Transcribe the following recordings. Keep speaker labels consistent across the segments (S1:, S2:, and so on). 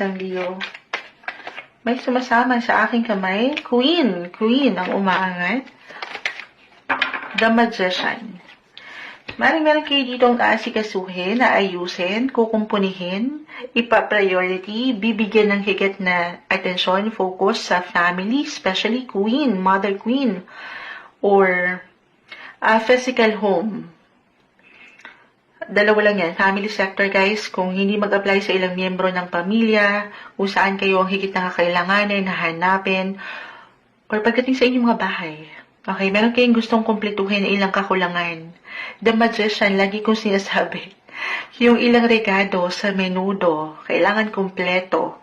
S1: ng Leo. May sumasama sa aking kamay. Queen ang umaangat. The Magician. Meron kayo dito ang aasikasuhin, aayusin, kukumpunihin, ipa-priority, bibigyan ng higit na atensyon, focus sa family, especially Queen, Mother Queen, or physical home. Dalawa lang yan. Family sector, guys. Kung hindi mag-apply sa ilang miyembro ng pamilya, kung saan kayo ang higit na kakailanganin, hahanapin, or pagdating sa inyong mga bahay. Okay, meron kayong gustong kumpletuhin na ilang kakulangan. The Magician, lagi kong sinasabi, yung ilang regalo sa menudo, kailangan kumpleto.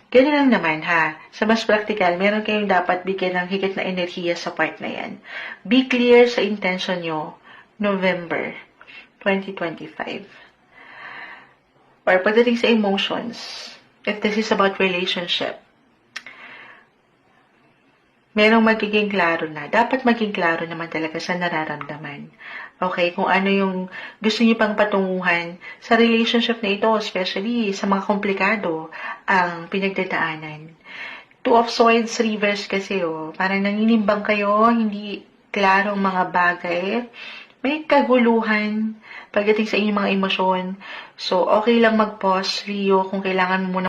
S1: Ganyan lang naman, ha. Sa mas practical, meron kayong dapat bigyan ng higit na enerhiya sa part na yan. Be clear sa intention nyo, November 2025. Or pagdating sa emotions, if this is about relationship, merong magiging klaro na. Dapat maging klaro naman talaga sa nararamdaman. Okay, kung ano yung gusto niyo pang patunguhan sa relationship na ito, especially sa mga komplikado ang pinagdadaanan. Two of Swords reverse kasi, parang naninimbang kayo, hindi klarong mga bagay, may kaguluhan pagdating sa inyong mga emosyon. So, okay lang mag-pause, Leo, kung kailangan mo muna